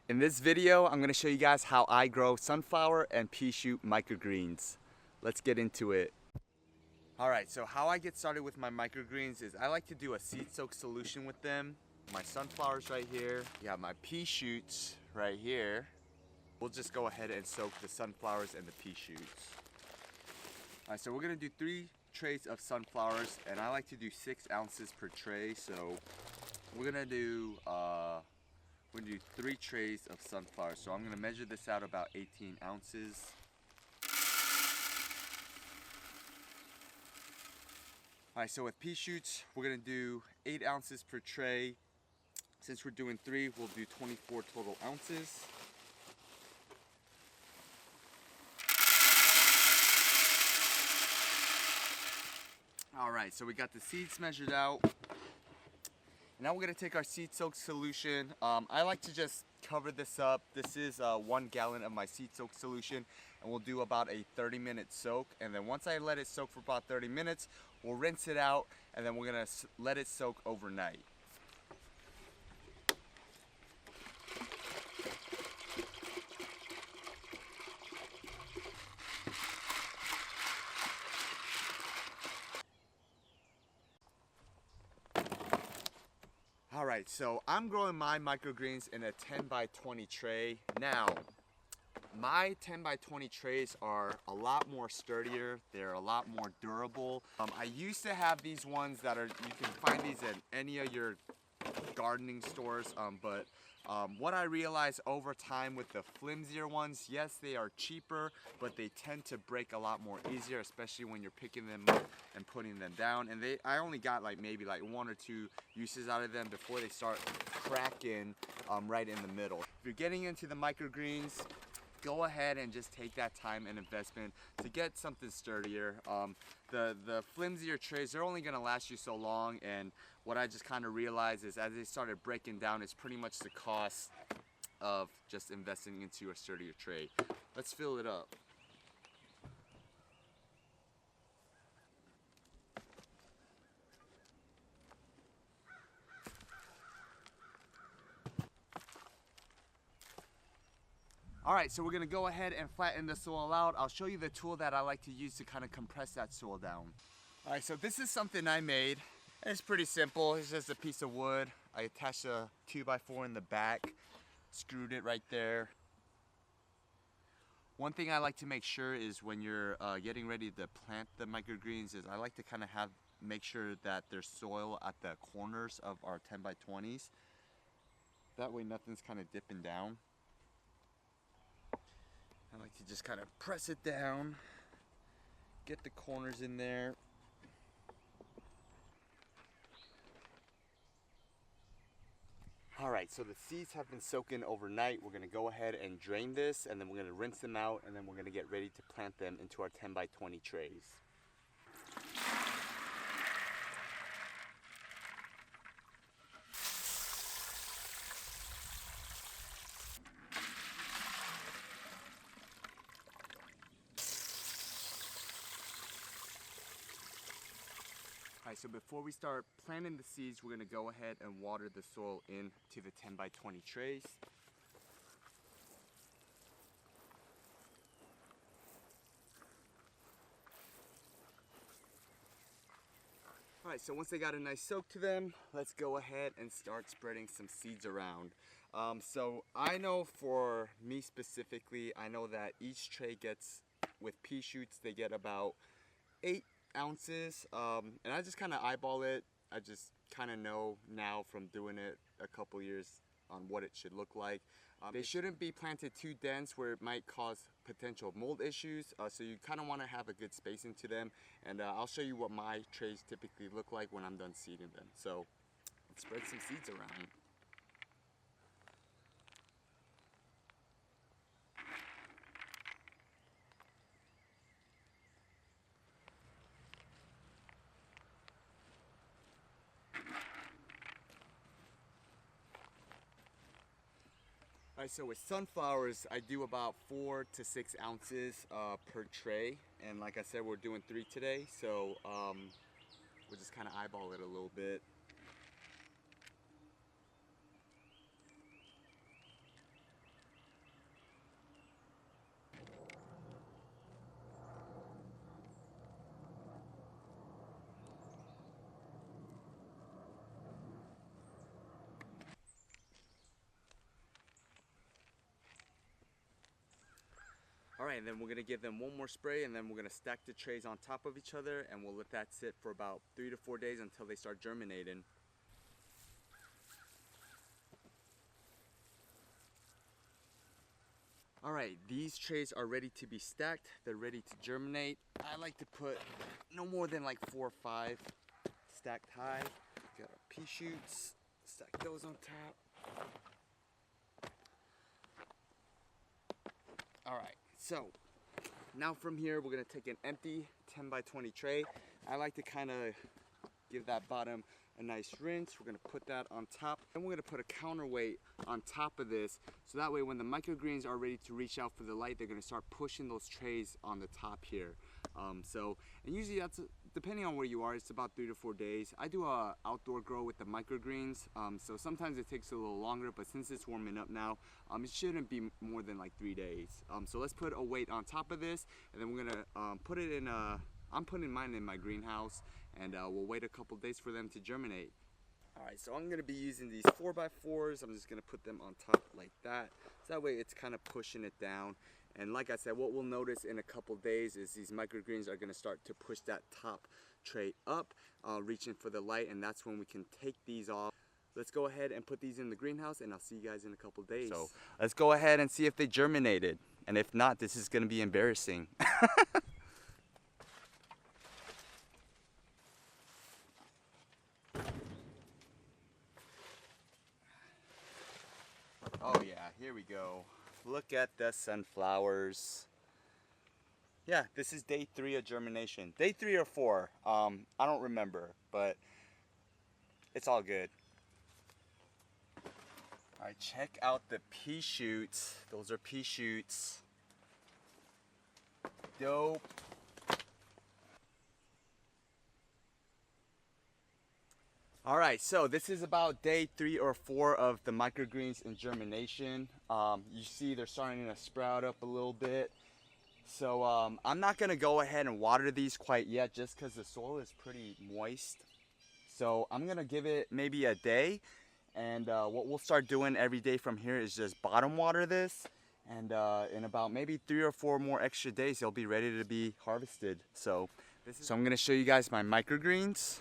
In this video, I'm going to show you guys how I grow sunflower and pea shoot microgreens. Let's get into it. Alright, so how I get started with my microgreens is I like to do a seed soak solution with them. My sunflowers right here, you have my pea shoots right here. We'll just go ahead and soak the sunflowers and the pea shoots. Alright, so we're going to do 3 trays of sunflowers, and I like to do 6 ounces per tray. So we're going to do 3 trays of sunflower. So I'm going to measure this out about 18 ounces. Alright, so with pea shoots, we're going to do 8 ounces per tray. Since we're doing 3, we'll do 24 total ounces. Alright, so we got the seeds measured out. Now we're going to take our seed soak solution. I like to just cover this up. This is 1 gallon of my seed soak solution, and we'll do about a 30-minute soak. And then once I let it soak for about 30 minutes, we'll rinse it out, and then we're going to let it soak overnight. Alright, so I'm growing my microgreens in a 10 by 20 tray. Now, my 10 by 20 trays are a lot more sturdier, they're a lot more durable. I used to have these ones that are, you can find these at any of your gardening stores, but what I realized over time with the flimsier ones, yes, they are cheaper, but they tend to break a lot more easier, especially when you're picking them up and putting them down. And I only got maybe 1 or 2 uses out of them before they start cracking right in the middle. If you're getting into the microgreens, go ahead and just take that time and investment to get something sturdier. The flimsier trays, they're only going to last you so long, and what I just kind of realized is as they started breaking down, it's pretty much the cost of just investing into a sturdier tray. Let's fill it up. Alright, so we're going to go ahead and flatten the soil out. I'll show you the tool that I like to use to kind of compress that soil down. Alright, so this is something I made. It's pretty simple. It's just a piece of wood. I attached a 2x4 in the back, screwed it right there. One thing I like to make sure is when you're getting ready to plant the microgreens is I like to kind of make sure that there's soil at the corners of our 10 by 20s. That way nothing's kind of dipping down. I like to just kind of press it down, get the corners in there. Alright, so the seeds have been soaking overnight. We're going to go ahead and drain this, and then we're going to rinse them out, and then we're going to get ready to plant them into our 10 by 20 trays. Alright, so before we start planting the seeds, we're going to go ahead and water the soil into the 10 by 20 trays. Alright, so once they got a nice soak to them, let's go ahead and start spreading some seeds around. So I know for me specifically, I know that each tray gets, with pea shoots, they get about 8 ounces, and I just kind of eyeball it. I just kind of know now from doing it a couple years on what it should look like. They shouldn't be planted too dense where it might cause potential mold issues, so you kind of want to have a good spacing to them, and I'll show you what my trays typically look like when I'm done seeding them. So let's spread some seeds around. Alright, so with sunflowers, I do about 4 to 6 ounces per tray, and like I said, we're doing 3 today, so we'll just kind of eyeball it a little bit. All right, and then we're gonna give them one more spray, and then we're gonna stack the trays on top of each other, and we'll let that sit for about 3 to 4 days until they start germinating. All right, these trays are ready to be stacked. They're ready to germinate. I like to put no more than like 4 or 5 stacked high. Got our pea shoots, stack those on top. All right, so now from here, we're gonna take an empty 10 by 20 tray. I like to kind of give that bottom a nice rinse. We're gonna put that on top, and we're gonna put a counterweight on top of this, so that way when the microgreens are ready to reach out for the light, they're gonna start pushing those trays on the top here. And usually that's, depending on where you are, it's about 3 to 4 days. I do a outdoor grow with the microgreens, so sometimes it takes a little longer, but since it's warming up now, it shouldn't be more than like 3 days. So let's put a weight on top of this, and then we're gonna put it in I'm putting mine in my greenhouse, and we'll wait a couple days for them to germinate. All right, so I'm gonna be using these 4x4s. I'm just gonna put them on top like that. So that way it's kind of pushing it down. And like I said, what we'll notice in a couple days is these microgreens are gonna start to push that top tray up, reaching for the light, and that's when we can take these off. Let's go ahead and put these in the greenhouse, and I'll see you guys in a couple days. So let's go ahead and see if they germinated. And if not, this is gonna be embarrassing. Oh yeah, here we go. Look at the sunflowers. Yeah, this is day 3 of germination. Day 3 or 4, I don't remember, but it's all good. All right, check out the pea shoots. Those are pea shoots. Dope. All right, so this is about day 3 or 4 of the microgreens in germination. You see they're starting to sprout up a little bit. So I'm not gonna go ahead and water these quite yet, just because the soil is pretty moist. So I'm gonna give it maybe a day, and what we'll start doing every day from here is just bottom water this, and in about maybe 3 or 4 more extra days, they'll be ready to be harvested. So I'm gonna show you guys my microgreens.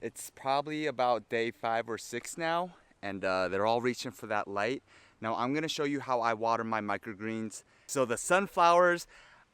It's probably about day 5 or 6 now, and they're all reaching for that light. Now I'm gonna show you how I water my microgreens. So the sunflowers,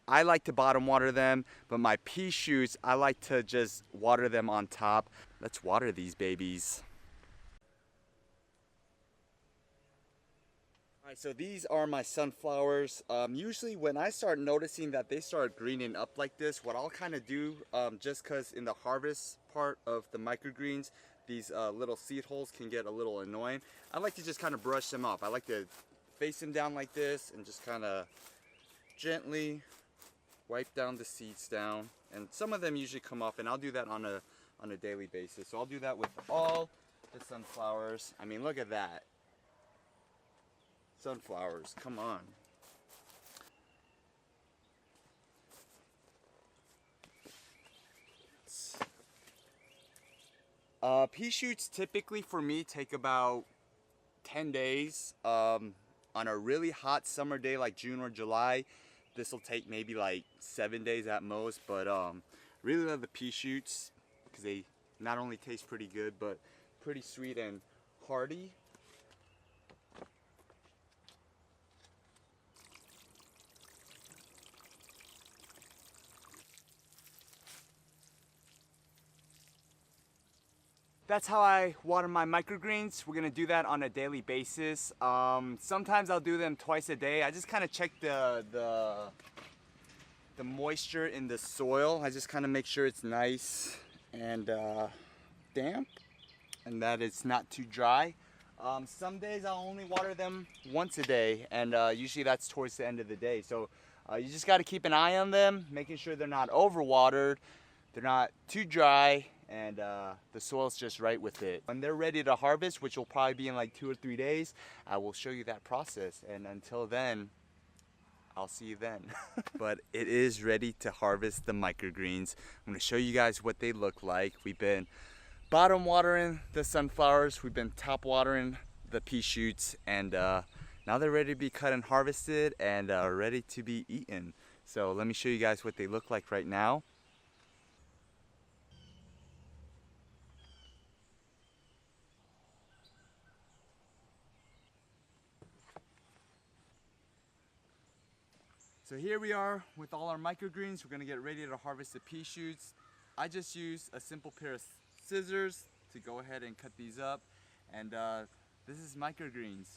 I like to bottom water them, but my pea shoots, I like to just water them on top. Let's water these babies. All right, so these are my sunflowers. Usually when I start noticing that they start greening up like this, what I'll kind of do, just because in the harvest part of the microgreens, these little seed holes can get a little annoying. I like to just kind of brush them off. I like to face them down like this and just kind of gently wipe down the seeds down. And some of them usually come off, and I'll do that on a daily basis. So I'll do that with all the sunflowers. I mean, look at that. Sunflowers, come on. Pea shoots typically for me take about 10 days. On a really hot summer day like June or July, this will take maybe like 7 days at most. But really love the pea shoots because they not only taste pretty good, but pretty sweet and hearty. That's how I water my microgreens. We're gonna do that on a daily basis. Sometimes I'll do them twice a day. I just kind of check the moisture in the soil. I just kind of make sure it's nice and damp, and that it's not too dry. Some days I'll only water them once a day, and usually that's towards the end of the day. So you just got to keep an eye on them, making sure they're not overwatered, they're not too dry, and the soil's just right with it. When they're ready to harvest, which will probably be in like 2 or 3 days, I will show you that process. And until then, I'll see you then. But it is ready to harvest the microgreens. I'm gonna show you guys what they look like. We've been bottom watering the sunflowers, we've been top watering the pea shoots, and now Now they're ready to be cut and harvested and ready to be eaten. So let me show you guys what they look like right now. So here we are with all our microgreens. We're gonna get ready to harvest the pea shoots. I just used a simple pair of scissors to go ahead and cut these up. And this is microgreens.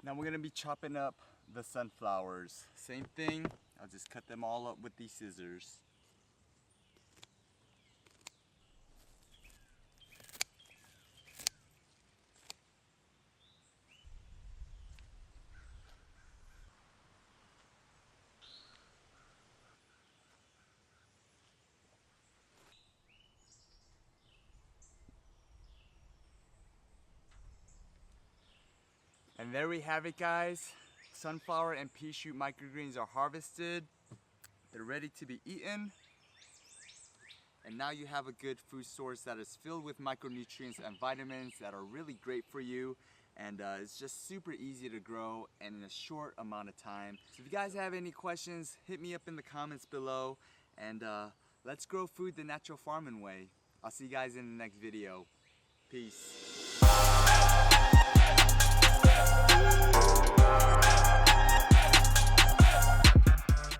Now we're gonna be chopping up the sunflowers. Same thing, I'll just cut them all up with these scissors. And there we have it, guys. Sunflower and pea shoot microgreens are harvested. They're ready to be eaten. And now you have a good food source that is filled with micronutrients and vitamins that are really great for you. And it's just super easy to grow and in a short amount of time. So if you guys have any questions, hit me up in the comments below. And let's grow food the natural farming way. I'll see you guys in the next video. Peace.